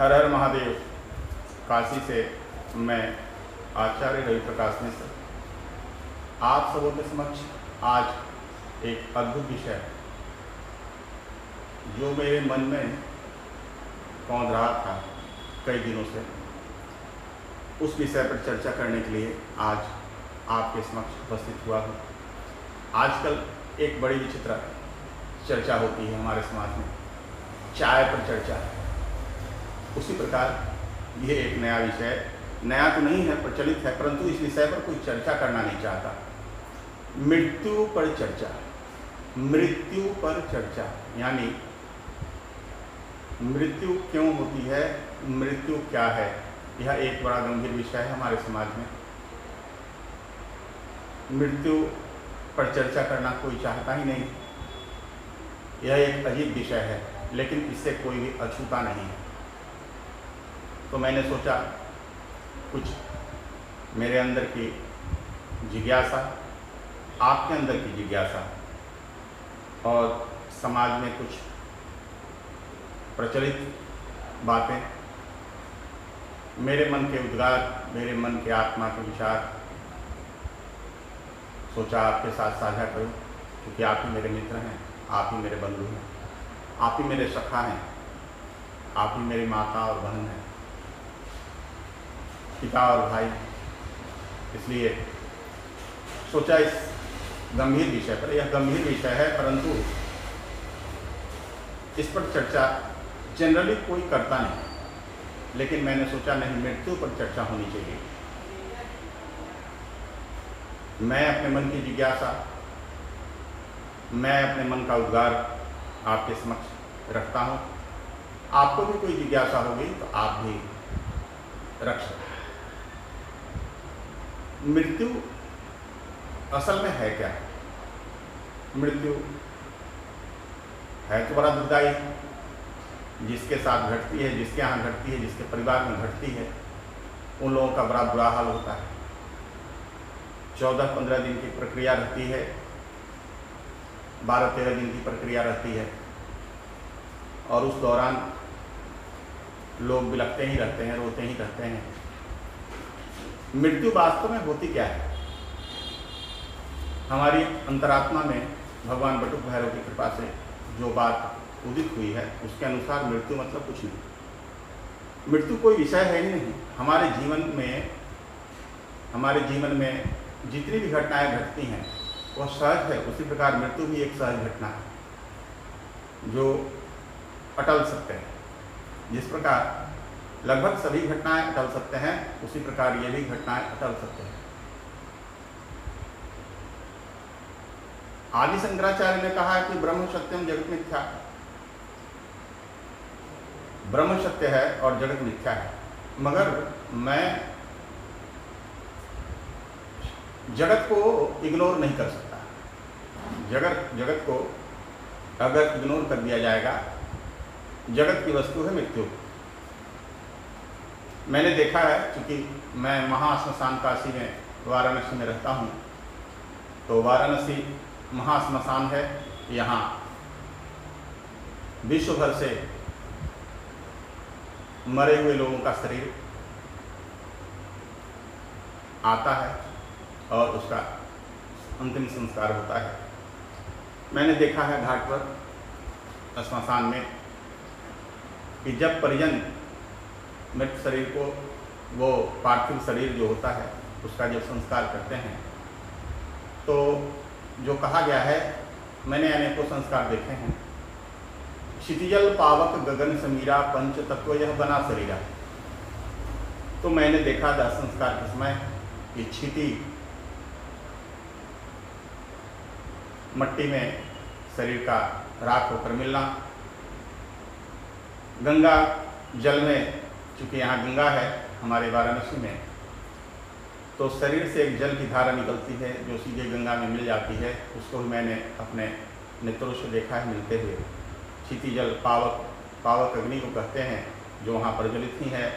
हर हर महादेव। काशी से मैं आचार्य रवि प्रकाश मिश्र आप सबों के समक्ष आज एक अद्भुत विषय जो मेरे मन में कौंध रहा था कई दिनों से, उस विषय पर चर्चा करने के लिए आज आपके समक्ष उपस्थित हुआ हूँ। आजकल एक बड़ी विचित्र चर्चा होती है हमारे समाज में, चाय पर चर्चा। उसी प्रकार ये एक नया विषय, नया तो नहीं है, प्रचलित है, परंतु इस विषय पर कोई चर्चा करना नहीं चाहता। मृत्यु पर चर्चा। मृत्यु पर चर्चा यानी मृत्यु क्यों होती है, मृत्यु क्या है, यह एक बड़ा गंभीर विषय है हमारे समाज में। मृत्यु पर चर्चा करना कोई चाहता ही नहीं। यह एक अजीब विषय है, लेकिन इससे कोई भी अछूता नहीं है। तो मैंने सोचा कुछ मेरे अंदर की जिज्ञासा, आपके अंदर की जिज्ञासा और समाज में कुछ प्रचलित बातें, मेरे मन के उद्गार, मेरे मन के आत्मा के विचार सोचा आपके साथ साझा करूं, क्योंकि आप ही मेरे मित्र हैं, आप ही मेरे बंधु हैं, आप ही मेरे सखा हैं, आप ही मेरी माता और बहन हैं, पिता और भाई। इसलिए सोचा इस गंभीर विषय पर, यह गंभीर विषय है परंतु इस पर चर्चा जनरली कोई करता नहीं, लेकिन मैंने सोचा नहीं, मृत्यु पर चर्चा होनी चाहिए। मैं अपने मन की जिज्ञासा, मैं अपने मन का उद्गार आपके समक्ष रखता हूँ। आपको भी कोई जिज्ञासा होगी तो आप भी रख सकते। मृत्यु असल में है क्या? मृत्यु है तो बड़ा दुखदायी, जिसके साथ घटती है, जिसके यहाँ घटती है, जिसके परिवार में घटती है, उन लोगों का बड़ा बुरा हाल होता है। 14-15 दिन की प्रक्रिया रहती है, 12-13 दिन की प्रक्रिया रहती है, और उस दौरान लोग बिलखते ही रहते हैं, रोते ही रहते हैं। मृत्यु वास्तव में होती क्या है? हमारी अंतरात्मा में भगवान बटुक भैरव की कृपा से जो बात उदित हुई है, उसके अनुसार मृत्यु मतलब कुछ नहीं। मृत्यु कोई विषय है ही नहीं। हमारे जीवन में जितनी भी घटनाएं घटती हैं वह सहज है। उसी प्रकार मृत्यु भी एक सहज घटना है जो अटल सत्य है। जिस प्रकार लगभग सभी घटनाएं अटल सत्य हैं, उसी प्रकार ये भी घटनाएं अटल सत्य हैं। आदि शंकराचार्य ने कहा है कि ब्रह्म सत्यम जगत मिथ्या। ब्रह्म सत्य है और जगत मिथ्या है, मगर मैं जगत को इग्नोर नहीं कर सकता। जगत को अगर इग्नोर कर दिया जाएगा, जगत की वस्तु है मृत्यु। मैंने देखा है, क्योंकि मैं महाश्मशान काशी में वाराणसी में रहता हूँ, तो वाराणसी महाश्मशान है। यहाँ विश्व भर से मरे हुए लोगों का शरीर आता है और उसका अंतिम संस्कार होता है। मैंने देखा है घाट पर, श्मशान में, कि जब परिजन मृत शरीर को, वो पार्थिव शरीर जो होता है, उसका जब संस्कार करते हैं, तो जो कहा गया है, मैंने अनेकों संस्कार देखे हैं। क्षितिजल पावक गगन समीरा पंच तत्व यह बना शरीरा। तो मैंने देखा दाह संस्कार के समय कि क्षिति मट्टी में शरीर का राख होकर मिलना, गंगा जल में, चूँकि यहाँ गंगा है हमारे वाराणसी में, तो शरीर से एक जल की धारा निकलती है जो सीधे गंगा में मिल जाती है। उसको भी मैंने अपने नेत्रों से देखा है मिलते हुए। क्षिति जल पावक अग्नि को कहते हैं, जो वहाँ प्रज्वलित ही है,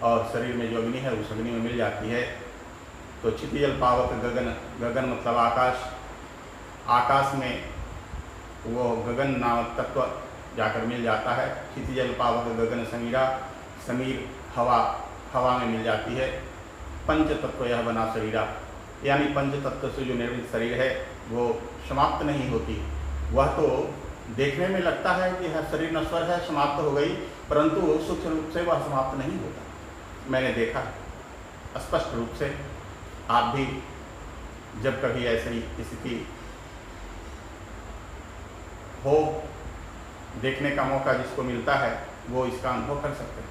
और शरीर में जो अग्नि है उस अग्नि में मिल जाती है। तो क्षिति जल पावक गगन, गगन मतलब आकाश, आकाश में वो गगन नामक तत्व जाकर मिल जाता है। क्षितिजल पावक गगन समीरा, समीर हवा में मिल जाती है। पंच तत्व यह बना शरीरा, यानी पंच तत्व से जो निर्मित शरीर है वो समाप्त नहीं होती। वह तो देखने में लगता है कि यह शरीर नश्वर है, समाप्त हो गई, परंतु सूक्ष्म रूप से वह समाप्त नहीं होता। मैंने देखा स्पष्ट रूप से, आप भी जब कभी ऐसी स्थिति हो, देखने का मौका जिसको मिलता है वो इसका अनुभव कर सकते हैं।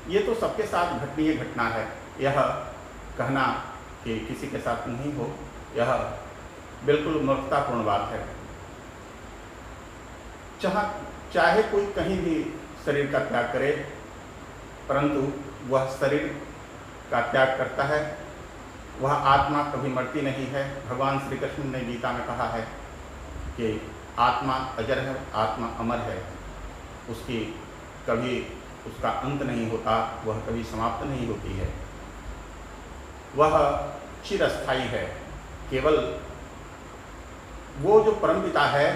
ये तो सबके साथ घटनीय घटना है। यह कहना कि किसी के साथ नहीं हो, यह बिल्कुल मूर्खतापूर्ण बात है। चाहे कोई कहीं भी शरीर का त्याग करे, परंतु वह शरीर का त्याग करता है, वह आत्मा कभी मरती नहीं है। भगवान श्री कृष्ण ने गीता में कहा है कि आत्मा अजर है, आत्मा अमर है, उसकी कभी उसका अंत नहीं होता, वह कभी समाप्त नहीं होती है, वह चिरस्थायी है। केवल वो जो परमपिता है,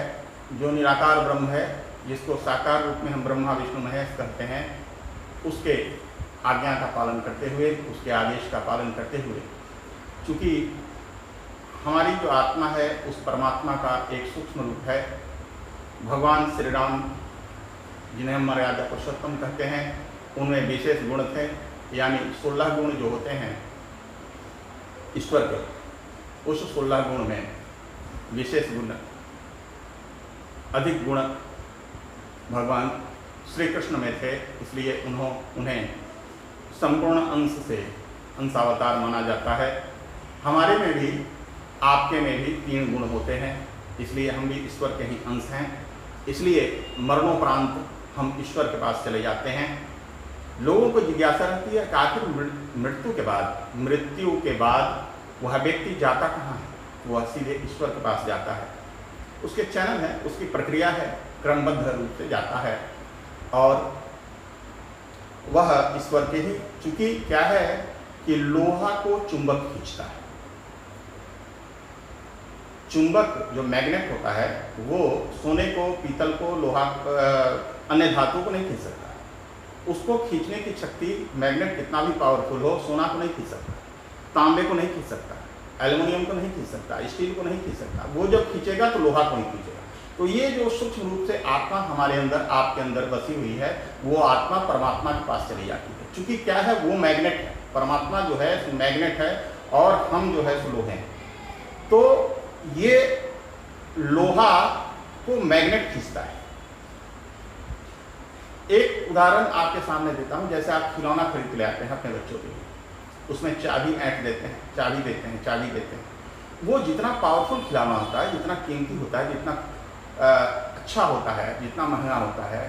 जो निराकार ब्रह्म है, जिसको साकार रूप में हम ब्रह्मा विष्णु महेश कहते हैं, उसके आज्ञा का पालन करते हुए, उसके आदेश का पालन करते हुए, चूँकि हमारी जो आत्मा है उस परमात्मा का एक सूक्ष्म रूप है। भगवान श्री राम, जिन्हें हम मर्यादा पुरुषोत्तम कहते हैं, उनमें विशेष गुण थे, यानी 16 गुण जो होते हैं ईश्वर के, उस 16 गुण में विशेष गुण, अधिक गुण भगवान श्री कृष्ण में थे, इसलिए उन्हें संपूर्ण अंश से अंशावतार माना जाता है। हमारे में भी, आपके में भी 3 गुण होते हैं, इसलिए हम भी ईश्वर के ही अंश हैं। इसलिए मरणोपरांत हम ईश्वर के पास चले जाते हैं। लोगों को जिज्ञासा रहती है कि आखिर मृत्यु के बाद वह व्यक्ति जाता कहाँ है? वह सीधे ईश्वर के पास जाता है। उसके चैनल है, उसकी प्रक्रिया है, क्रमबद्ध रूप से जाता है, और वह ईश्वर के ही, चूंकि क्या है कि लोहा को चुंबक खींचता है। चुंबक जो मैग्नेट होता है वो सोने को, पीतल को, लोहा, अन्य धातुओं को नहीं खींच सकता। उसको खींचने की शक्ति, मैग्नेट कितना भी पावरफुल हो, सोना को नहीं खींच सकता, तांबे को नहीं खींच सकता, एल्युमिनियम को नहीं खींच सकता, स्टील को नहीं खींच सकता। वो जब खींचेगा तो लोहा को नहीं खींचेगा। तो ये जो सूक्ष्म रूप से आत्मा हमारे अंदर, आपके अंदर बसी हुई है, वो आत्मा परमात्मा के पास चली जाती है। चूंकि क्या है, वो मैग्नेट है, परमात्मा जो है मैग्नेट है, और हम जो है सो लोहे हैं। तो ये लोहा को मैग्नेट खींचता है। एक उदाहरण आपके सामने देता हूं। जैसे आप खिलौना खरीद ले आते हैं अपने बच्चों के लिए, उसमें चाबी ऐंठ देते हैं, चाबी देते हैं, चाबी देते हैं। वो जितना पावरफुल खिलौना होता है, जितना कीमती होता है, जितना अच्छा होता है, जितना महंगा होता है,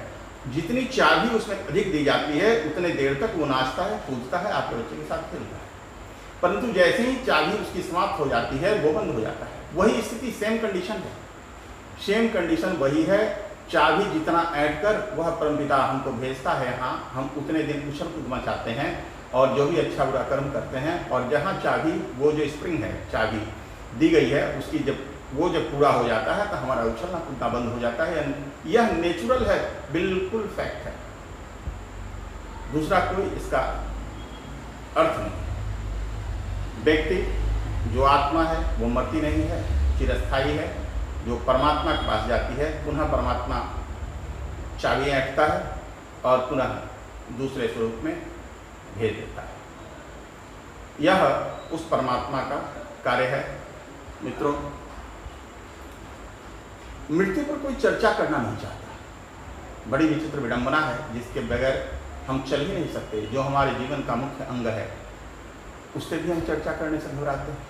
जितनी चाबी उसमें अधिक दी जाती है, उतने देर तक वो नाचता है, कूदता है, आपके बच्चे के साथ खेलता है। परंतु जैसे ही चाबी उसकी समाप्त हो जाती है, वो बंद हो जाता है। वही स्थिति, सेम कंडीशन है, सेम कंडीशन वही है। चाबी जितना ऐड कर वह परमपिता हमको भेजता है, हाँ, हम उतने दिन उछल कूद मचाते हैं और जो भी अच्छा बुरा कर्म करते हैं। और जहाँ चाबी, वो जो स्प्रिंग है, चाबी दी गई है, उसकी जब पूरा हो जाता है तो हमारा उछलना कूदना बंद हो जाता है। यह नेचुरल है, बिल्कुल फैक्ट है, दूसरा कोई इसका अर्थ नहीं। व्यक्ति जो आत्मा है वो मरती नहीं है, चिरस्थायी है। जो परमात्मा के पास जाती है, पुनः परमात्मा चाबी ऐंठता है और पुनः दूसरे स्वरूप में भेज देता है। यह उस परमात्मा का कार्य है। मित्रों, मृत्यु पर कोई चर्चा करना नहीं चाहता। बड़ी विचित्र विडंबना है, जिसके बगैर हम चल ही नहीं सकते। जो हमारे जीवन का मुख्य अंग है, उससे भी हम चर्चा करने से घबराते हैं।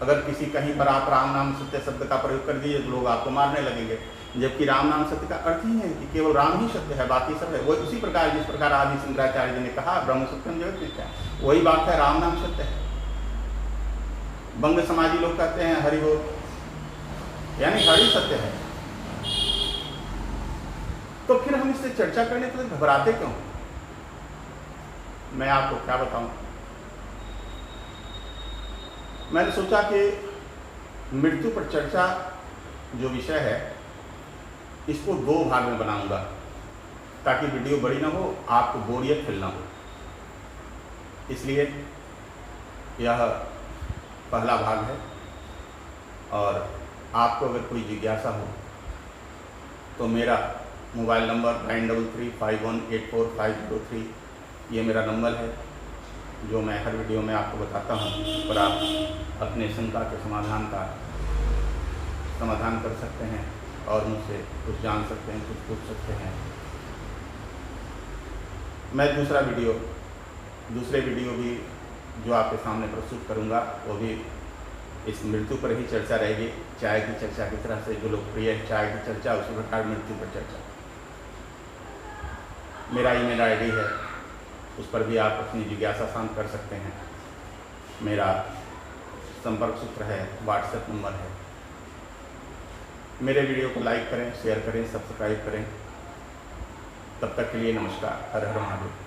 अगर किसी कहीं पर आप राम नाम सत्य शब्द का प्रयोग कर दिए तो लोग आपको मारने लगेंगे, जबकि राम नाम सत्य का अर्थ ही है कि केवल राम ही सत्य है, बाकी सब है। वो उसी प्रकार, जिस प्रकार आदि शंकराचार्य जी ने कहा ब्रह्म सत्यम जगत मिथ्या, वही बात है, राम नाम सत्य है। बंग समाजी लोग कहते हैं हरि बोल, यानी हरि सत्य है। तो फिर हम इससे चर्चा करने के लिए घबराते क्यों? मैं आपको क्या बताऊं। मैंने सोचा कि मृत्यु पर चर्चा जो विषय है, इसको 2 भाग में बनाऊंगा, ताकि वीडियो बड़ी ना हो, आपको बोरियत फील ना हो। इसलिए यह पहला भाग है। और आपको अगर कोई जिज्ञासा हो तो मेरा मोबाइल नंबर 9335184503 ये मेरा नंबर है, जो मैं हर वीडियो में आपको बताता हूँ। इस पर आप अपने शंका के समाधान कर सकते हैं और मुझसे कुछ जान सकते हैं, कुछ पूछ सकते हैं। मैं दूसरे वीडियो भी जो आपके सामने प्रस्तुत करूंगा, वो भी इस मृत्यु पर ही चर्चा रहेगी। चाय की चर्चा की तरह से जो लोकप्रिय है चाय की चर्चा, उसी प्रकार मृत्यु पर चर्चा। मेरा ईमेल आईडी है, उस पर भी आप अपनी जिज्ञासा शांत कर सकते हैं। मेरा संपर्क सूत्र है, व्हाट्सएप नंबर है। मेरे वीडियो को लाइक करें, शेयर करें, सब्सक्राइब करें। तब तक के लिए नमस्कार। हर हर महादेव।